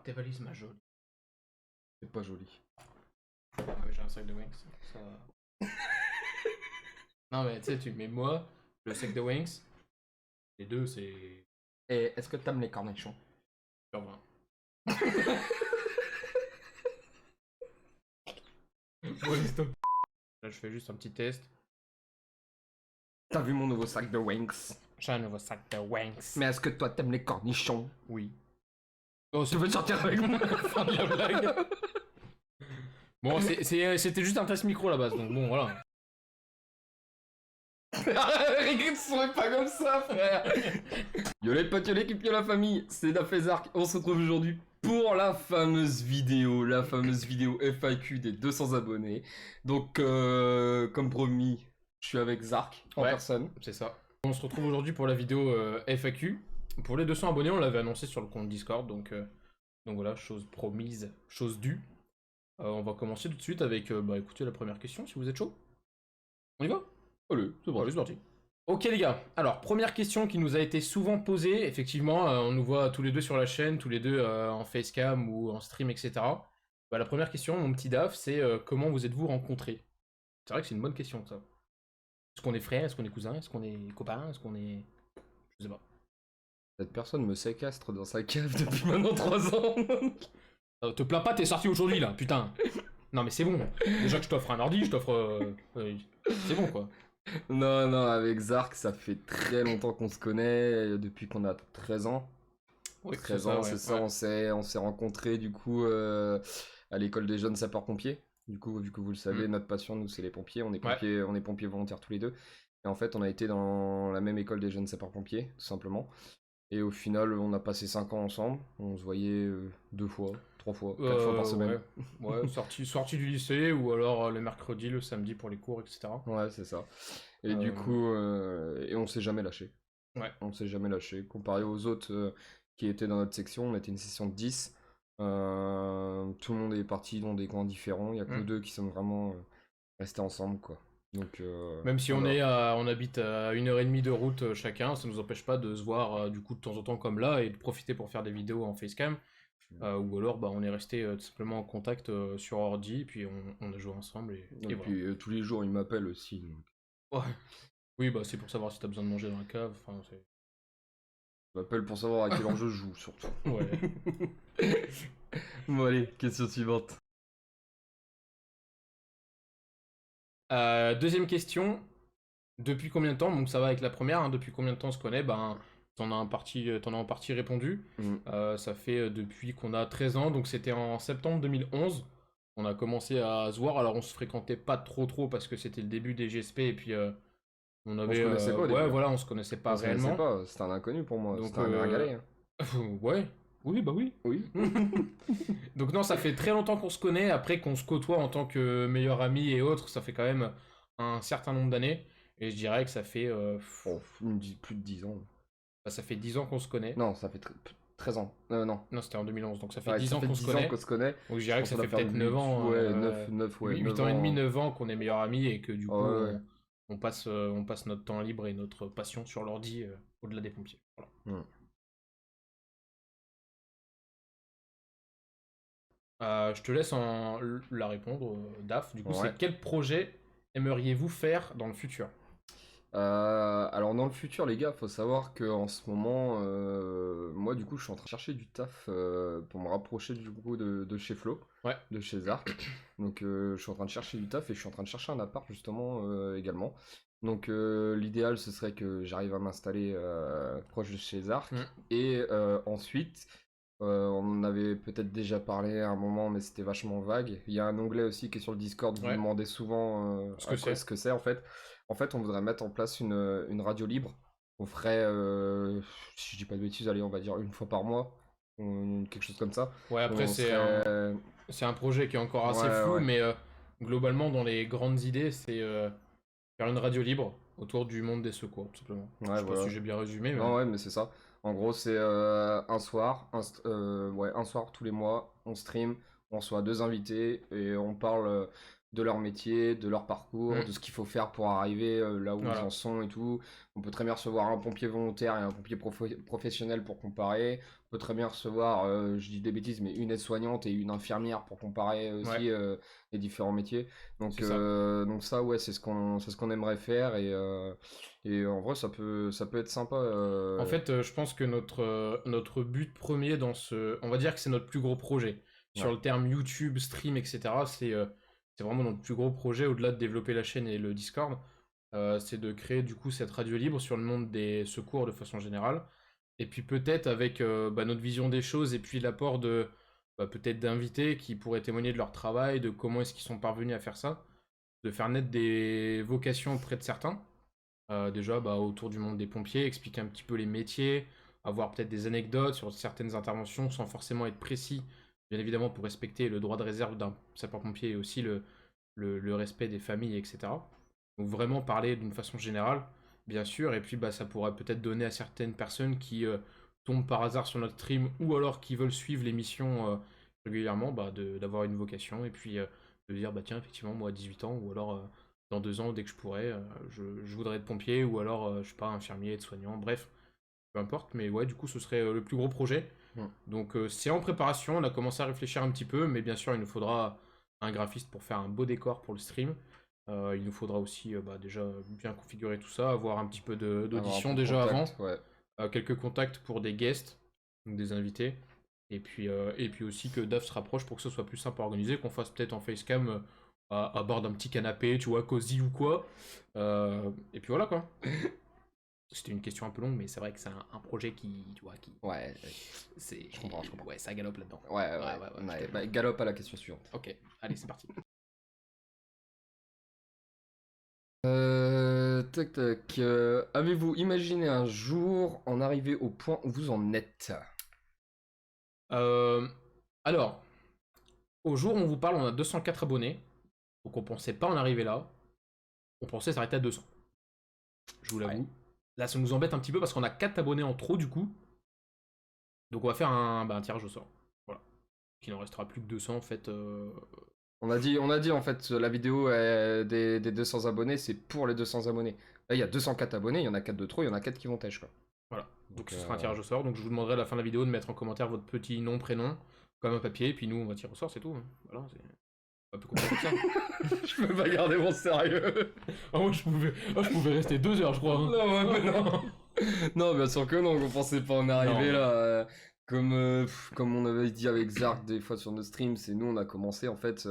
tes valises, ma jolie. C'est pas joli. Ah, mais j'ai un sac de Winx. Ça... non, mais tu sais, tu mets moi, le sac de Winx. Les deux, c'est. Et est-ce que t'aimes les cornichons? Sur 20. Bon, stop. Là, je fais juste un petit test. T'as vu mon nouveau sac de Winx? J'ai un nouveau sac de Winx. Mais est-ce que toi t'aimes les cornichons? Oui. Oh, Tu veux sortir avec moi? fin de la blague. Bon, c'était juste un test micro à la base, donc bon, voilà. Rigole, ce serait pas comme ça, frère. Yo les potes, yo l'équipe, yo la famille, c'est Daf et Zark. On se retrouve aujourd'hui pour la fameuse vidéo FAQ des 200 abonnés. Donc, comme promis, je suis avec Zark en personne. C'est ça. On se retrouve aujourd'hui pour la vidéo FAQ. Pour les 200 abonnés, on l'avait annoncé sur le compte Discord, donc voilà, chose promise, chose due. On va commencer tout de suite avec, écoutez, la première question, si vous êtes chaud. On y va? Allez, c'est parti. Ok les gars, alors première question qui nous a été souvent posée, effectivement, on nous voit tous les deux sur la chaîne, tous les deux en facecam ou en stream, etc. La première question, mon petit Daf, c'est comment vous êtes-vous rencontrés? C'est vrai que c'est une bonne question ça. Est-ce qu'on est frères, est-ce qu'on est cousins, est-ce qu'on est copains, est-ce qu'on est... Je sais pas. Cette personne me séquestre dans sa cave depuis maintenant 3 ans. Te plains pas, t'es sorti aujourd'hui là, putain. Non mais c'est bon. Déjà que je t'offre un ordi, je t'offre... c'est bon quoi. Non, avec Zark, ça fait très longtemps qu'on se connaît, depuis qu'on a 13 ans. Oui, 13 ans, c'est ça, on s'est rencontrés du coup à l'école des jeunes sapeurs-pompiers. Du coup, vu que vous le savez, notre passion, nous, c'est les pompiers. On est pompiers volontaires tous les deux. Et en fait, on a été dans la même école des jeunes sapeurs-pompiers, tout simplement. Et au final, on a passé 5 ans ensemble. On se voyait 2 fois, 3 fois, 4 fois par semaine. Ouais, sorti du lycée, ou alors le mercredi, le samedi pour les cours, etc. Ouais, c'est ça. Et du coup, et on s'est jamais lâché. Ouais. On s'est jamais lâché. Comparé aux autres qui étaient dans notre section, on était une section de 10. Tout le monde est parti dans des coins différents. Il y a que nous deux qui sommes vraiment restés ensemble, quoi. Donc, même si on habite à 1h30 de route chacun, ça nous empêche pas de se voir du coup de temps en temps comme là et de profiter pour faire des vidéos en facecam. Ou alors on est resté tout simplement en contact sur ordi, et puis on a joué ensemble. Et puis voilà. tous les jours il m'appelle aussi. Donc. Ouais. Oui, c'est pour savoir si t'as besoin de manger dans la cave. Enfin, il m'appelle pour savoir à quel enjeu je joue surtout. Ouais. Bon allez, question suivante. Deuxième question. Depuis combien de temps, donc ça va avec la première, hein, depuis combien de temps on se connaît? T'en as en partie répondu. Ça fait depuis qu'on a 13 ans, donc c'était en septembre 2011. On a commencé à se voir, alors on se fréquentait pas trop parce que c'était le début des GSP, et puis on avait... On se connaissait pas au début. Ouais, voilà, on se connaissait pas réellement. C'était un inconnu pour moi, donc, c'était un mergalais. Ouais, oui, oui. Donc non, ça fait très longtemps qu'on se connaît, après qu'on se côtoie en tant que meilleur ami et autres, ça fait quand même un certain nombre d'années. Et je dirais que ça fait... plus de 10 ans. Ça fait 10 ans qu'on se connaît. Non, ça fait 13 ans. Non, c'était en 2011, donc ça fait 10 ans qu'on se connaît. Donc je dirais que ça fait peut-être 9 ans. 8 ans et demi, 9 ans qu'on est meilleurs amis, et que du coup, on passe notre temps libre et notre passion sur l'ordi au-delà des pompiers. Voilà. Je te laisse la répondre, Daf. Du coup, c'est quel projet aimeriez-vous faire dans le futur? Alors dans le futur les gars, faut savoir que en ce moment, moi du coup je suis en train de chercher du taf pour me rapprocher du coup de chez Flo, de chez Zark. Donc je suis en train de chercher du taf et je suis en train de chercher un appart justement également. Donc l'idéal ce serait que j'arrive à m'installer proche de chez Zark. Et ensuite, on en avait peut-être déjà parlé à un moment mais c'était vachement vague. Il y a un onglet aussi qui est sur le Discord, vous me demandez souvent ce que c'est en fait. En fait, on voudrait mettre en place une radio libre. On ferait, si je dis pas de bêtises, allez, on va dire 1 fois par mois, quelque chose comme ça. Ouais, après, c'est un projet qui est encore assez flou, mais globalement, dans les grandes idées, c'est faire une radio libre autour du monde des secours, tout simplement. Je sais pas si j'ai bien résumé. Mais... Non, ouais, mais c'est ça. En gros, c'est un soir tous les mois, on stream, on reçoit 2 invités et on parle de leur métier, de leur parcours, de ce qu'il faut faire pour arriver là où ils en sont et tout. On peut très bien recevoir un pompier volontaire et un pompier professionnel pour comparer. On peut très bien recevoir, je dis des bêtises, mais une aide-soignante et une infirmière pour comparer aussi les différents métiers. Donc ça, ouais, c'est ce qu'on aimerait faire et en vrai, ça peut être sympa. En fait, je pense que notre but premier on va dire que c'est notre plus gros projet. Sur le terme YouTube, stream, etc., c'est vraiment notre plus gros projet, au-delà de développer la chaîne et le Discord. C'est de créer du coup cette radio libre sur le monde des secours de façon générale. Et puis peut-être avec notre vision des choses et puis l'apport de peut-être d'invités qui pourraient témoigner de leur travail, de comment est-ce qu'ils sont parvenus à faire ça, de faire naître des vocations auprès de certains. Déjà autour du monde des pompiers, expliquer un petit peu les métiers, avoir peut-être des anecdotes sur certaines interventions sans forcément être précis, bien évidemment pour respecter le droit de réserve d'un sapeur-pompier et aussi le respect des familles, etc. Donc vraiment parler d'une façon générale, bien sûr, et puis ça pourrait peut-être donner à certaines personnes qui tombent par hasard sur notre stream ou alors qui veulent suivre l'émission régulièrement, d'avoir une vocation et puis de dire tiens effectivement moi à 18 ans ou alors dans 2 ans dès que je pourrais, je voudrais être pompier ou alors je sais pas infirmier, aide-soignant, bref, peu importe, mais ouais du coup ce serait le plus gros projet. Donc c'est en préparation, on a commencé à réfléchir un petit peu, mais bien sûr il nous faudra un graphiste pour faire un beau décor pour le stream. Il nous faudra aussi déjà bien configurer tout ça, avoir un petit peu d'audition déjà avant, quelques contacts pour des guests, donc des invités, et puis aussi que DAF se rapproche pour que ce soit plus simple à organiser, qu'on fasse peut-être en facecam à bord d'un petit canapé, tu vois, cosy ou quoi. Et puis voilà quoi. C'était une question un peu longue, mais c'est vrai que c'est un projet qui, tu vois, qui... Ouais, je comprends. Ouais, ça galope là-dedans. Ouais. Galope à la question suivante. Ok, allez, c'est parti. Tac. Avez-vous imaginé un jour en arriver au point où vous en êtes? Alors, au jour où on vous parle, on a 204 abonnés. Donc on pensait pas en arriver là. On pensait s'arrêter à 200. Je vous l'avoue. Là, ça nous embête un petit peu parce qu'on a 4 abonnés en trop du coup. Donc on va faire un tirage au sort. Voilà. Il n'en restera plus que 200 en fait. On a dit en fait la vidéo des 200 abonnés, c'est pour les 200 abonnés. Là, il y a 204 abonnés, il y en a 4 de trop, il y en a 4 qui vont têche quoi. Voilà. Donc ce sera un tirage au sort. Donc je vous demanderai à la fin de la vidéo de mettre en commentaire votre petit nom, prénom, comme un papier, et puis nous on va tirer au sort, c'est tout. Hein. Voilà, c'est un peu compliqué que ça. Je peux pas garder mon sérieux. Moi je pouvais rester 2 heures je crois. Hein. Non. Non, bien sûr que non, on pensait pas en arriver là. Comme on avait dit avec Zark des fois sur nos streams, c'est nous on a commencé en fait,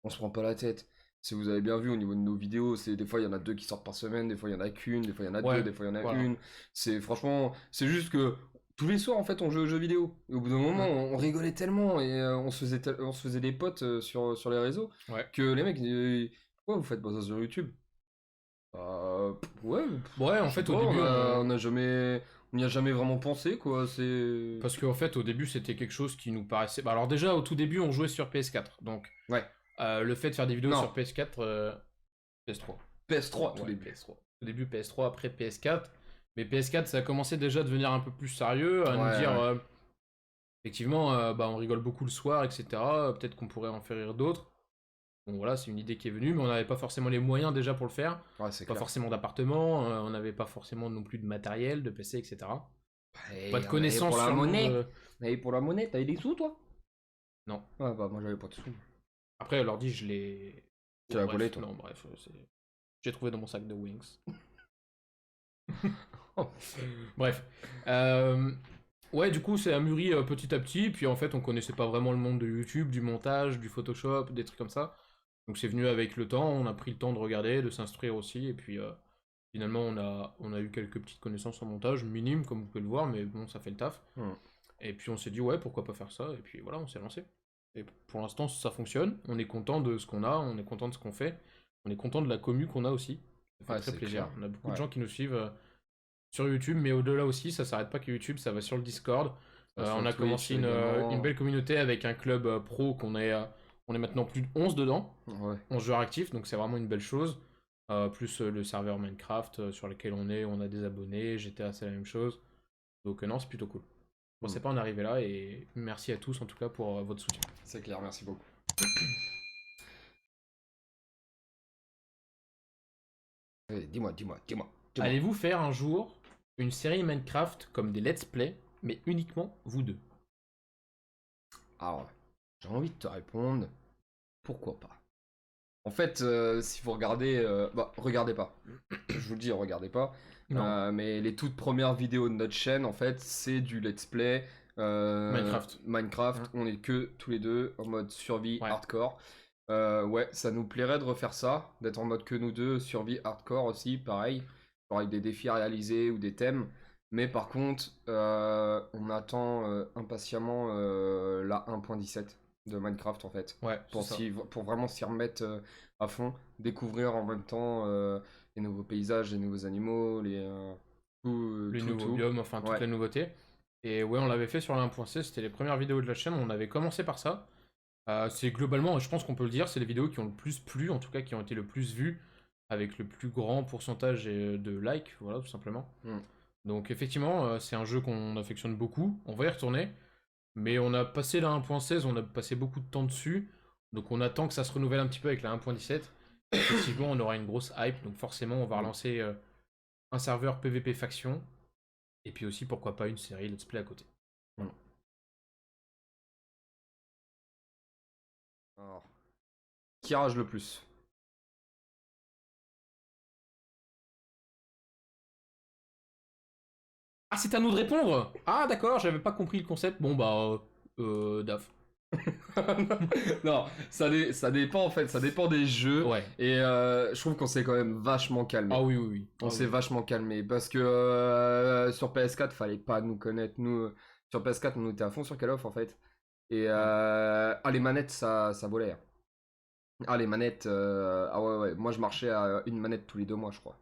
on se prend pas la tête. Si vous avez bien vu au niveau de nos vidéos, c'est des fois il y en a 2 qui sortent par semaine, des fois il y en a qu'une, des fois il y en a 2, des fois il y en a une. C'est franchement, c'est juste que tous les soirs en fait on joue aux jeux vidéo. Et au bout d'un moment on rigolait tellement et on se faisait des potes sur les réseaux que les mecs pourquoi vous faites pas ça sur YouTube? Ouais, en fait, au début, on n'y a jamais vraiment pensé, quoi. C'est parce qu'en fait, au début, c'était quelque chose qui nous paraissait. Alors déjà, au tout début, on jouait sur PS4, donc le fait de faire des vidéos sur PS4, PS3. PS3 tout début. PS3. Au début PS3, après PS4. Mais PS4, ça a commencé déjà à devenir un peu plus sérieux, à nous dire, effectivement, on rigole beaucoup le soir, etc. Peut-être qu'on pourrait en faire rire d'autres. Donc voilà, c'est une idée qui est venue, mais on n'avait pas forcément les moyens déjà pour le faire. Pas forcément d'appartement, on n'avait pas forcément non plus de matériel, de PC, etc. Pas de connaissances pour la monnaie. Et pour la monnaie, t'avais des sous, toi? Non. Ouais, moi j'avais pas de sous. Après, l'ordi, je l'ai. Tu l'as volé, toi? Non, bref, j'ai trouvé dans mon sac de Wings. Bref. Ouais, du coup, c'est amûri petit à petit, puis en fait, on connaissait pas vraiment le monde de YouTube, du montage, du Photoshop, des trucs comme ça. Donc c'est venu avec le temps, on a pris le temps de regarder, de s'instruire aussi, et puis finalement on a eu quelques petites connaissances en montage, minimes comme vous pouvez le voir, mais bon ça fait le taf. Et puis on s'est dit ouais pourquoi pas faire ça, et puis voilà on s'est lancé. Et pour l'instant ça fonctionne, on est content de ce qu'on a, on est content de ce qu'on fait, on est content de la commu qu'on a aussi, ça fait très plaisir. On a beaucoup de gens qui nous suivent sur YouTube, mais au-delà aussi ça s'arrête pas que YouTube, ça va sur le Discord. On a commencé une belle communauté avec un club pro qu'on est... On est maintenant plus de 11 dedans, 11 joueurs actifs, donc c'est vraiment une belle chose. Plus le serveur Minecraft sur lequel on a des abonnés, GTA c'est la même chose. Donc non, c'est plutôt cool. Bon, c'est pas en arrivé là et merci à tous en tout cas pour votre soutien. C'est clair, merci beaucoup. Dis-moi. Allez-vous faire un jour une série Minecraft comme des let's play, mais uniquement vous deux? Alors, j'ai envie de te répondre, pourquoi pas. En fait, si vous regardez, regardez pas. Je vous le dis, regardez pas. Non. Mais les toutes premières vidéos de notre chaîne, en fait, c'est du let's play Minecraft. On est que tous les deux en mode survie hardcore. Ouais, ça nous plairait de refaire ça, d'être en mode que nous deux, survie hardcore aussi, pareil, genre avec des défis à réaliser ou des thèmes. Mais par contre, on attend impatiemment la 1.17 de Minecraft en fait, Ouais, pour vraiment s'y remettre à fond, découvrir en même temps les nouveaux paysages, les nouveaux animaux, les nouveaux biomes, enfin toute la nouveauté. Et ouais, on l'avait fait sur la 1.16, c'était les premières vidéos de la chaîne, on avait commencé par ça. C'est globalement, je pense qu'on peut le dire, c'est les vidéos qui ont le plus plu, en tout cas qui ont été le plus vues, avec le plus grand pourcentage de likes, voilà, tout simplement. Donc effectivement, c'est un jeu qu'on affectionne beaucoup, on va y retourner, mais on a passé la 1.16, on a passé beaucoup de temps dessus, donc on attend que ça se renouvelle un petit peu avec la 1.17. Effectivement, on aura une grosse hype, donc forcément on va relancer un serveur PVP faction, et puis aussi pourquoi pas une série let's play à côté. Alors, qui rage le plus? Ah, c'est à nous de répondre. Ah, d'accord, j'avais pas compris le concept. Bon, bah, Daf. Non, ça dépend en fait, ça dépend des jeux. Ouais. Et je trouve qu'on s'est quand même vachement calmé. Ah oui. On s'est vachement calmé parce que sur PS4, fallait pas nous connaître. Nous, sur PS4, on était à fond sur Call of en fait. Et les manettes, ça volait. Hein. Ah, les manettes, ah ouais. Moi, je marchais à une manette tous les 2 mois, je crois.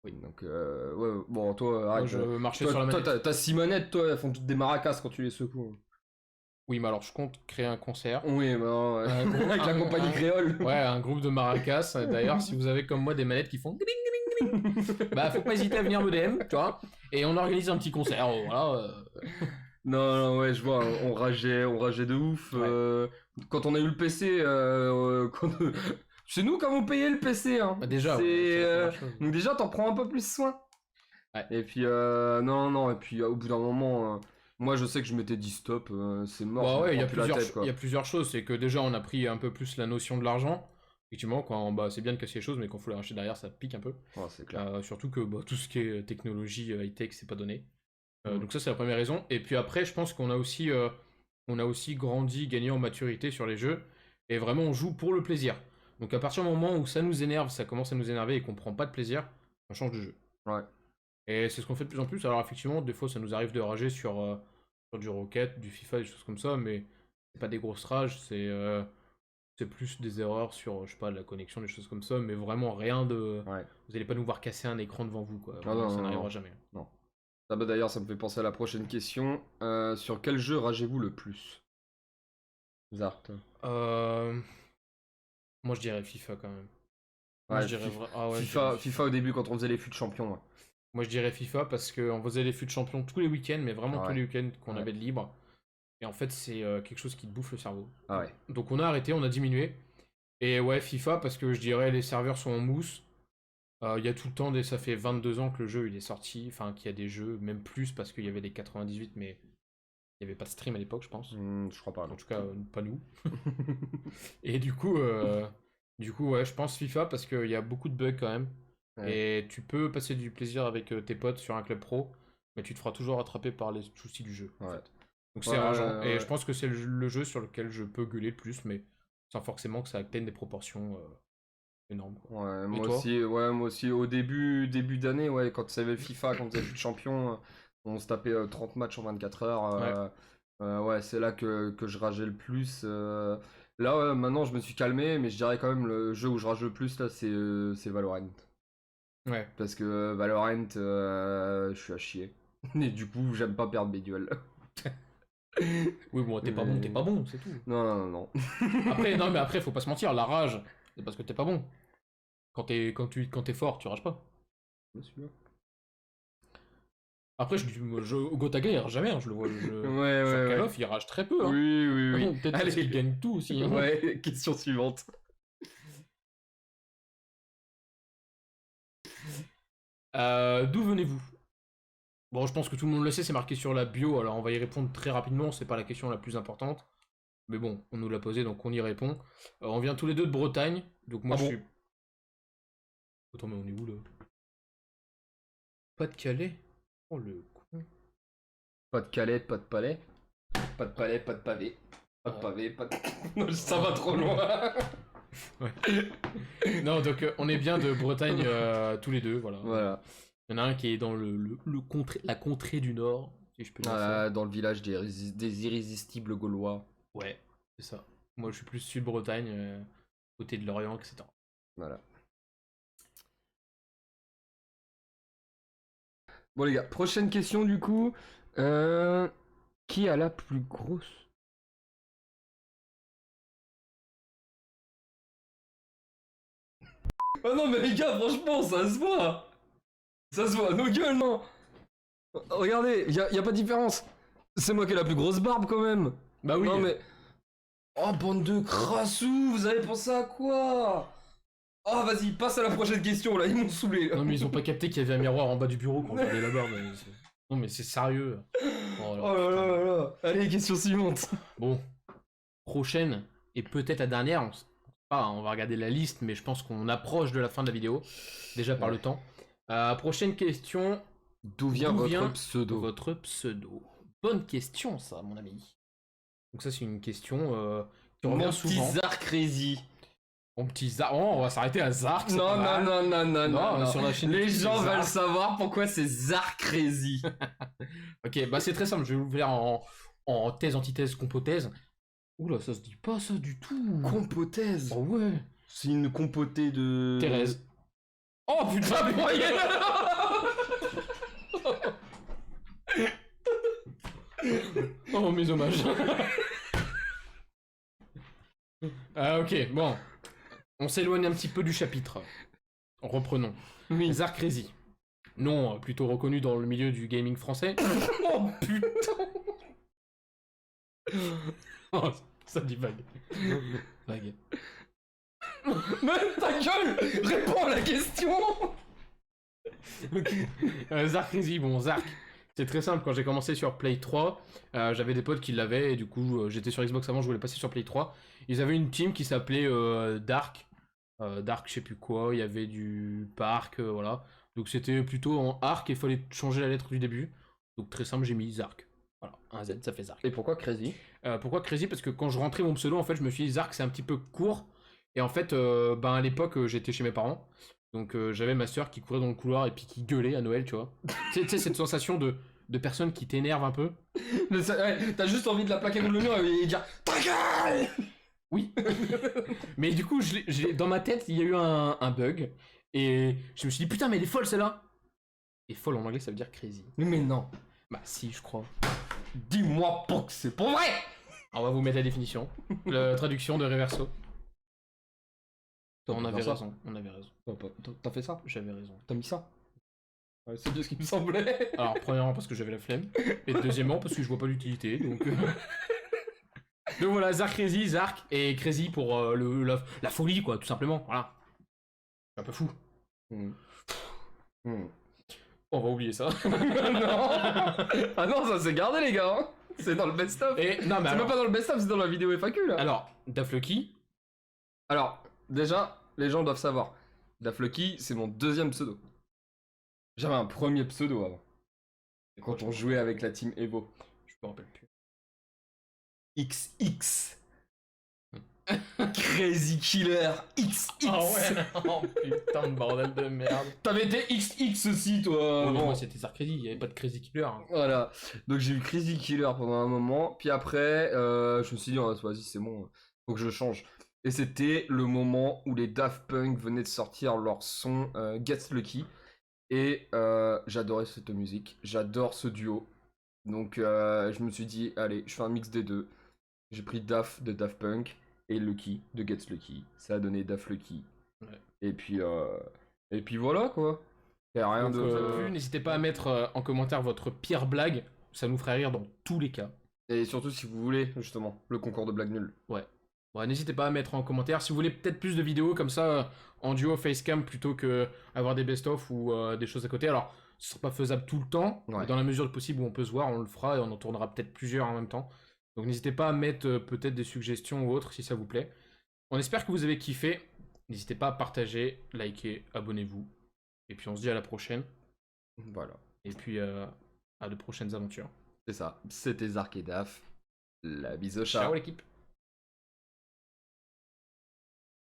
Oui, donc, ouais, bon, toi, Moi, je marchais sur la manette. Toi, t'as 6 manettes, toi, elles font toutes des maracas quand tu les secoues. Oui, mais alors je compte créer un concert. Oui, bah, avec la compagnie créole. Ouais, un groupe de maracas. D'ailleurs, si vous avez comme moi des manettes qui font bah, faut pas hésiter à venir me DM, tu vois. Et on organise un petit concert, voilà. Non, ouais, je vois, on rageait de ouf. Quand on a eu le PC, c'est nous qui avons payé le PC. Hein. Bah, déjà, donc déjà, t'en prends un peu plus soin. Ouais. Et puis, non, et puis au bout d'un moment, moi je sais que je m'étais dit stop, c'est mort. Bah ouais, il y a plusieurs choses. C'est que déjà, on a pris un peu plus la notion de l'argent. Effectivement, quand c'est bien de casser les choses, mais quand il faut les racheter derrière, ça pique un peu. Ouais, c'est clair. Surtout que tout ce qui est technologie, high-tech, c'est pas donné. Donc ça, c'est la première raison. Et puis après, je pense qu'on a aussi, grandi, gagné en maturité sur les jeux. Et vraiment, on joue pour le plaisir. Donc à partir du moment où ça nous énerve, ça commence à nous énerver et qu'on prend pas de plaisir, on change de jeu. Ouais. Et c'est ce qu'on fait de plus en plus. Alors effectivement, des fois, ça nous arrive de rager sur du Rocket, du FIFA, des choses comme ça, mais c'est pas des grosses rages, c'est plus des erreurs sur, je sais pas, de la connexion, des choses comme ça, mais vraiment rien de... Ouais. Vous allez pas nous voir casser un écran devant vous, quoi. Non, ça n'arrivera jamais. Non. Ah bah d'ailleurs, ça me fait penser à la prochaine question. Sur quel jeu ragez-vous le plus? Zart. Moi, je dirais FIFA quand même. Ouais, FIFA au début quand on faisait les fûts de champion. Ouais. Moi, je dirais FIFA parce qu'on faisait les fûts de champion tous les week-ends, mais vraiment tous les week-ends qu'on avait de libre. Et en fait, c'est quelque chose qui te bouffe le cerveau. Ah ouais. Donc on a arrêté, on a diminué. Et ouais, FIFA parce que je dirais les serveurs sont en mousse. Il y a tout le temps, ça fait 22 ans que le jeu il est sorti. Enfin, qu'il y a des jeux, même plus parce qu'il y avait des 98, mais il n'y avait pas de stream à l'époque, je pense. Je crois pas. En tout cas, pas nous. Et du coup, ouais, je pense FIFA parce qu'il y a beaucoup de bugs quand même. Ouais. Et tu peux passer du plaisir avec tes potes sur un club pro, mais tu te feras toujours rattraper par les soucis du jeu. En fait. Donc c'est rageant. Et je pense que c'est le jeu sur lequel je peux gueuler le plus, mais sans forcément que ça atteigne des proportions énormes. Quoi. Ouais, moi aussi, au début d'année, ouais, quand tu savais FIFA, quand tu faisais le champion, on se tapait 30 matchs en 24 heures. Ouais, c'est là que je rageais le plus. Là, maintenant, je me suis calmé, mais je dirais quand même le jeu où je rage le plus, là, c'est Valorant. Ouais. Parce que Valorant, je suis à chier. Et du coup, j'aime pas perdre mes duels. Oui, bon, t'es pas bon, c'est tout. Non. Après, faut pas se mentir, la rage, c'est parce que t'es pas bon. Quand t'es fort, tu rages pas. Bien sûr. Après, Gotaga, il rage jamais, hein, je le vois. Sur Call of, il rage très peu. Hein. Oui. Peut-être parce qu'il gagne tout aussi. Hein. Ouais, question suivante. D'où venez-vous? Bon, je pense que tout le monde le sait, c'est marqué sur la bio, alors on va y répondre très rapidement, c'est pas la question la plus importante. Mais bon, on nous l'a posé, donc on y répond. On vient tous les deux de Bretagne, donc moi Ah je bon? suis... Attends, mais on est où là? Pas-de-Calais? Oh le con. Pas de Calais, pas de palais. Pas de palais, pas de pavé. Pas de Oh. pavé, pas de... Non, ça va trop loin. Ouais. Non, donc on est bien de Bretagne tous les deux, voilà. Voilà. Il y en a un qui est dans la contrée du Nord, si je peux dire ça. Dans le village des irrésistibles Gaulois. Ouais, c'est ça. Moi je suis plus Sud-Bretagne, côté de l'Orient, etc. Voilà. Bon les gars, prochaine question du coup. Qui a la plus grosse... Oh non mais les gars, franchement, ça se voit. Ça se voit, nos gueules, non. Regardez, y a pas de différence. C'est moi qui ai la plus grosse barbe quand même. Bah oui. Non mais... Oh bande de crassous, vous avez pensé à quoi? Oh vas-y, passe à la prochaine question là, ils m'ont saoulé. Non mais ils ont pas capté qu'il y avait un miroir en bas du bureau quand on regardait la barbe. Non mais c'est sérieux. Oh là là là là. Allez, question suivante. Bon, prochaine et peut-être la dernière. On va regarder la liste, mais je pense qu'on approche de la fin de la vidéo, déjà par le temps. Prochaine question. D'où vient votre pseudo? Votre pseudo. Bonne question ça, mon ami. Donc ça c'est une question qui revient souvent. Mon petit Zark Crazy. Mon petit Zark. Oh, on va s'arrêter à Zark. Non. Sur la chaîne les YouTube, gens veulent savoir pourquoi c'est Zark Crazy. Ok, bah c'est très simple. Je vais vous faire en thèse, antithèse, compothèse. Oula, ça se dit pas ça du tout. Compothèse. Oh ouais. C'est une compotée de... Thérèse. Oh putain, mais oh mes hommages. Ok, bon. On s'éloigne un petit peu du chapitre. Reprenons. Oui. Zark Crazy. Nom plutôt reconnu dans le milieu du gaming français. Oh putain. Oh, ça dit vague. Vague. Mais ta gueule, réponds à la question. Okay. Zark Crazy, bon Zark. C'est très simple, quand j'ai commencé sur Play 3, j'avais des potes qui l'avaient, et du coup j'étais sur Xbox avant, je voulais passer sur Play 3. Ils avaient une team qui s'appelait Dark. Dark je sais plus quoi, il y avait du Park, voilà. Donc c'était plutôt en Arc et il fallait changer la lettre du début. Donc très simple, j'ai mis Zark. Voilà, un Z, ça fait Zark. Et pourquoi Crazy? Pourquoi Crazy? Parce que quand je rentrais mon pseudo, en fait, je me suis dit Zark c'est un petit peu court. Et en fait, ben à l'époque, j'étais chez mes parents. Donc j'avais ma soeur qui courait dans le couloir et puis qui gueulait à Noël, tu vois. Tu sais, cette sensation de personne qui t'énerve un peu. Ouais, t'as juste envie de la plaquer contre le mur et dire ta gueule. Oui. Mais du coup, dans ma tête, il y a eu un bug. Et je me suis dit, putain, mais elle est folle celle-là. Et folle en anglais, ça veut dire crazy. Mais non. Bah si, je crois. Dis-moi pas que c'est pour vrai. On va vous mettre la définition. La traduction de Reverso. On avait raison. T'as fait ça? J'avais raison. T'as mis ça? Ouais, c'est bien ce qui me semblait. Alors, premièrement, parce que j'avais la flemme. Et deuxièmement, parce que je vois pas l'utilité. Donc voilà, Zark Crazy, Zark et Crazy pour la folie, quoi, tout simplement. Voilà. C'est un peu fou. On va oublier ça. Non. Ah non, ça s'est gardé, les gars. Hein. C'est dans le best-of. Et non, mais c'est même pas dans le best-of, c'est dans la vidéo FAQ là. Alors, Daflucky. Alors, déjà, les gens doivent savoir. Daflucky, c'est mon deuxième pseudo. J'avais un premier pseudo avant. Et quand on jouait avec la team Evo. Je me rappelle plus. XX. Crazy Killer XX. Oh ouais. Oh putain de bordel de merde. T'avais été XX aussi, toi. Ouais, bon, moi c'était Zark Crazy, il y avait pas de Crazy Killer. Hein. Voilà. Donc j'ai eu Crazy Killer pendant un moment. Puis après, je me suis dit, oh, vas-y, c'est bon. Faut que je change. Et c'était le moment où les Daft Punk venaient de sortir leur son Gets Lucky. Et j'adorais cette musique. J'adore ce duo. Donc je me suis dit, allez, je fais un mix des deux. J'ai pris Daft de Daft Punk et Lucky de Gets Lucky. Ça a donné Daft Lucky. Ouais. Et puis voilà quoi. Y a rien de... N'hésitez pas à mettre en commentaire votre pire blague. Ça nous ferait rire dans tous les cas. Et surtout si vous voulez, justement, le concours de blagues nulles. Ouais. Ouais, n'hésitez pas à mettre en commentaire si vous voulez peut-être plus de vidéos comme ça en duo facecam plutôt que avoir des best-of ou des choses à côté. Alors, ce sera pas faisable tout le temps, mais Ouais. dans la mesure du possible où on peut se voir, on le fera et on en tournera peut-être plusieurs en même temps. Donc n'hésitez pas à mettre peut-être des suggestions ou autres si ça vous plaît. On espère que vous avez kiffé. N'hésitez pas à partager, liker, abonnez-vous. Et puis on se dit à la prochaine. Voilà. Et puis à de prochaines aventures. C'est ça. C'était Zark et Daf. La bise au Ciao chat. l'équipe.